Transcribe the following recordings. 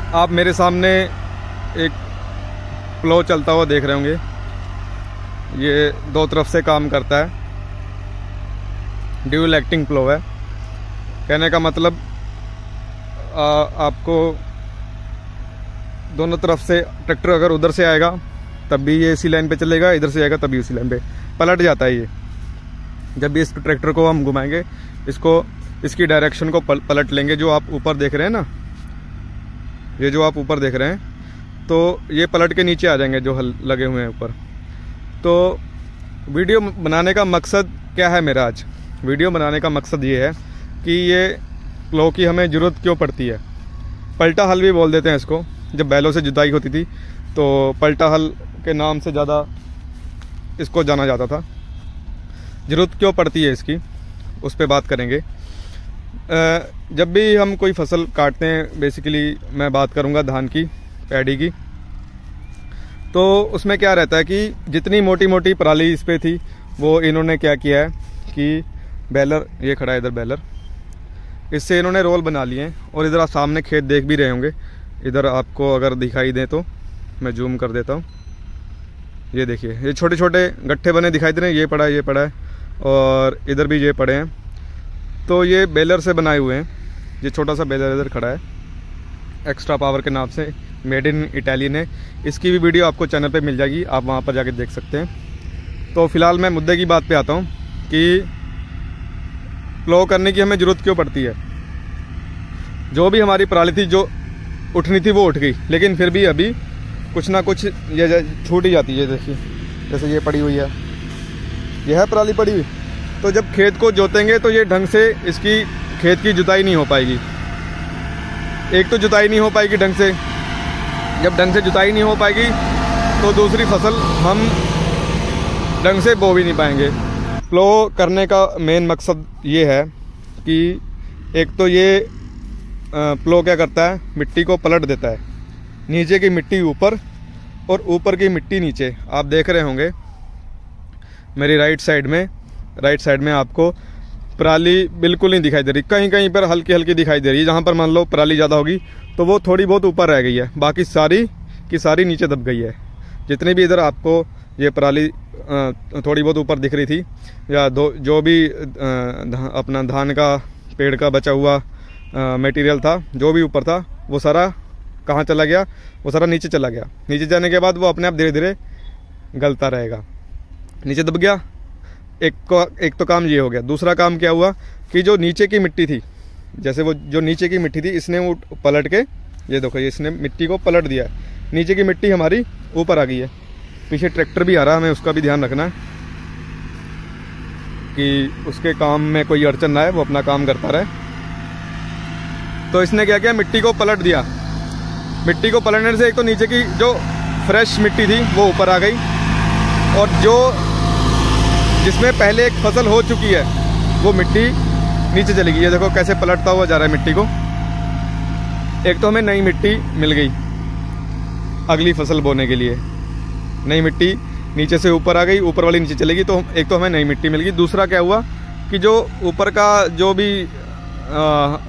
आप मेरे सामने एक प्लो चलता हुआ देख रहे होंगे। ये दो तरफ से काम करता है, ड्यूल एक्टिंग प्लो है। कहने का मतलब आपको दोनों तरफ से ट्रैक्टर अगर उधर से आएगा तब भी ये इसी लाइन पे चलेगा, इधर से आएगा तभी उसी लाइन पे पलट जाता है। ये जब भी इस ट्रैक्टर को हम घुमाएंगे, इसकी डायरेक्शन को पलट लेंगे। जो आप ऊपर देख रहे हैं ना, ये जो आप ऊपर देख रहे हैं, तो ये पलट के नीचे आ जाएंगे जो हल लगे हुए हैं ऊपर। तो वीडियो बनाने का मकसद क्या है मेरा आज? वीडियो बनाने का मकसद ये है कि ये प्लो की हमें ज़रूरत क्यों पड़ती है। पलटा हल भी बोल देते हैं इसको। जब बैलों से जुताई होती थी तो पलटा हल के नाम से ज़्यादा इसको जाना जाता था। ज़रूरत क्यों पड़ती है इसकी, उस पर बात करेंगे। जब भी हम कोई फसल काटते हैं, बेसिकली मैं बात करूंगा धान की, पैडी की, तो उसमें क्या रहता है कि जितनी मोटी मोटी पराली इस पर थी वो इन्होंने क्या किया है कि बैलर, ये खड़ा है इधर बैलर, इससे इन्होंने रोल बना लिए हैं। और इधर आप सामने खेत देख भी रहे होंगे। इधर आपको अगर दिखाई दे तो मैं जूम कर देता हूँ। ये देखिए, ये छोटे छोटे गट्ठे बने दिखाई दे रहे हैं। ये पड़ा है, ये पड़ा है, और इधर भी ये पड़े हैं। तो ये बेलर से बनाए हुए हैं। ये छोटा सा बेलर इधर खड़ा है, एक्स्ट्रा पावर के नाम से, मेड इन इटालियन है। इसकी भी वीडियो आपको चैनल पे मिल जाएगी, आप वहाँ पर जाके देख सकते हैं। तो फिलहाल मैं मुद्दे की बात पे आता हूँ कि प्लो करने की हमें ज़रूरत क्यों पड़ती है। जो भी हमारी पराली थी, जो उठनी थी वो उठ गई, लेकिन फिर भी अभी कुछ ना कुछ ये छूट ही जाती है। देखिए, जैसे ये पड़ी हुई है, यह है पराली पड़ी हुई। तो जब खेत को जोतेंगे तो ये ढंग से इसकी खेत की जुताई नहीं हो पाएगी। एक तो जुताई नहीं हो पाएगी ढंग से। जब ढंग से जुताई नहीं हो पाएगी तो दूसरी फसल हम ढंग से बो भी नहीं पाएंगे। प्लो करने का मेन मकसद ये है कि एक तो ये प्लो क्या करता है, मिट्टी को पलट देता है। नीचे की मिट्टी ऊपर और ऊपर की मिट्टी नीचे। आप देख रहे होंगे मेरी राइट साइड में आपको पराली बिल्कुल नहीं दिखाई दे रही। कहीं कहीं पर हल्की हल्की दिखाई दे रही है। जहाँ पर मान लो पराली ज़्यादा होगी तो वो थोड़ी बहुत ऊपर रह गई है, बाकी सारी की सारी नीचे दब गई है। जितनी भी इधर आपको ये पराली थोड़ी बहुत ऊपर दिख रही थी, या जो भी अपना धान का पेड़ का बचा हुआ मटेरियल था, जो भी ऊपर था, वो सारा कहाँ चला गया? वो सारा नीचे चला गया। नीचे जाने के बाद वो अपने आप धीरे धीरे गलता रहेगा, नीचे दब गया। एक तो काम ये हो गया। दूसरा काम क्या हुआ कि जो नीचे की मिट्टी थी, जैसे वो जो नीचे की मिट्टी थी, इसने वो पलट के, ये देखो, ये इसने मिट्टी को पलट दिया है। नीचे की मिट्टी हमारी ऊपर आ गई है। पीछे ट्रैक्टर भी आ रहा है, हमें उसका भी ध्यान रखना है कि उसके काम में कोई अड़चन ना आए, वो अपना काम करता रहे। तो इसने क्या किया, मिट्टी को पलट दिया। मिट्टी को पलटने से एक तो नीचे की जो फ्रेश मिट्टी थी वो ऊपर आ गई, और जो जिसमें पहले एक फसल हो चुकी है वो मिट्टी नीचे चली गई। ये देखो कैसे पलटता हुआ जा रहा है मिट्टी को। एक तो हमें नई मिट्टी मिल गई अगली फसल बोने के लिए। नई मिट्टी नीचे से ऊपर आ गई, ऊपर वाली नीचे चलेगी, तो एक तो हमें नई मिट्टी मिल गई। दूसरा क्या हुआ कि जो ऊपर का जो भी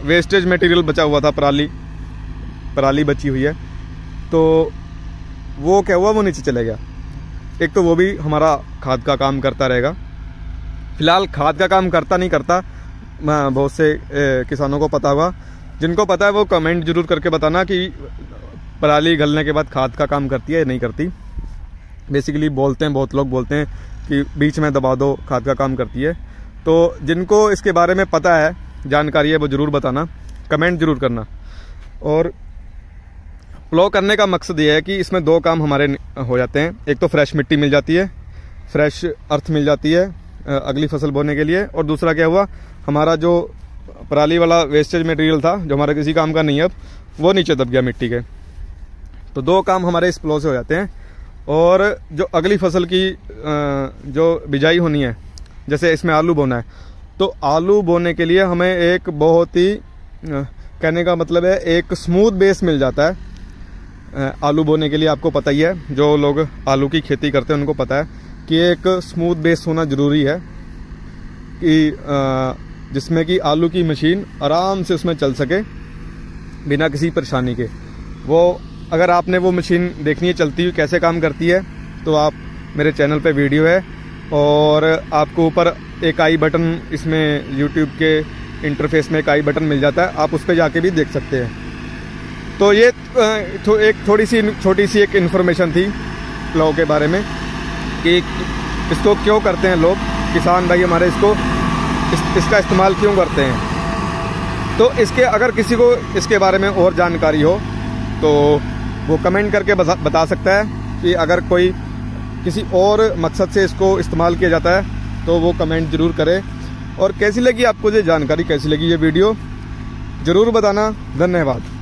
वेस्टेज मटेरियल बचा हुआ था, पराली बची हुई है, तो वो क्या हुआ, वो नीचे चले गया। एक तो वो भी हमारा खाद का काम करता रहेगा। फिलहाल खाद का काम करता नहीं करता, बहुत से किसानों को पता होगा। जिनको पता है वो कमेंट जरूर करके बताना कि पराली गलने के बाद खाद का काम करती है या नहीं करती। बेसिकली बोलते हैं, बहुत लोग बोलते हैं कि बीच में दबा दो, खाद का काम करती है। तो जिनको इसके बारे में पता है, जानकारी है, वो ज़रूर बताना, कमेंट जरूर करना। और प्लो करने का मकसद ये है कि इसमें दो काम हमारे हो जाते हैं। एक तो फ्रेश मिट्टी मिल जाती है, फ्रेश अर्थ मिल जाती है अगली फसल बोने के लिए। और दूसरा क्या हुआ, हमारा जो पराली वाला वेस्टेज मटेरियल था, जो हमारा किसी काम का नहीं है अब, वो नीचे दब गया मिट्टी के। तो दो काम हमारे इस प्लो से हो जाते हैं। और जो अगली फसल की जो बिजाई होनी है, जैसे इसमें आलू बोना है, तो आलू बोने के लिए हमें एक बहुत ही, कहने का मतलब है, एक स्मूथ बेस मिल जाता है आलू बोने के लिए। आपको पता ही है, जो लोग आलू की खेती करते हैं उनको पता है कि एक स्मूथ बेस होना ज़रूरी है, कि जिसमें कि आलू की मशीन आराम से उसमें चल सके बिना किसी परेशानी के। वो अगर आपने वो मशीन देखनी है चलती हुई कैसे काम करती है, तो आप मेरे चैनल पे वीडियो है और आपको ऊपर एक आई बटन, इसमें यूट्यूब के इंटरफेस में एक आई बटन मिल जाता है, आप उस पर जाके भी देख सकते हैं। तो ये एक थोड़ी सी छोटी सी एक इन्फॉर्मेशन थी प्लाव के बारे में कि इसको क्यों करते हैं लोग, किसान भाई हमारे इसका इस्तेमाल क्यों करते हैं। तो इसके अगर किसी को इसके बारे में और जानकारी हो तो वो कमेंट करके बता सकता है कि अगर कोई किसी और मकसद से इसको इस्तेमाल किया जाता है तो वो कमेंट ज़रूर करे। और कैसी लगी आपको ये जानकारी, कैसी लगी ये वीडियो, ज़रूर बताना। धन्यवाद।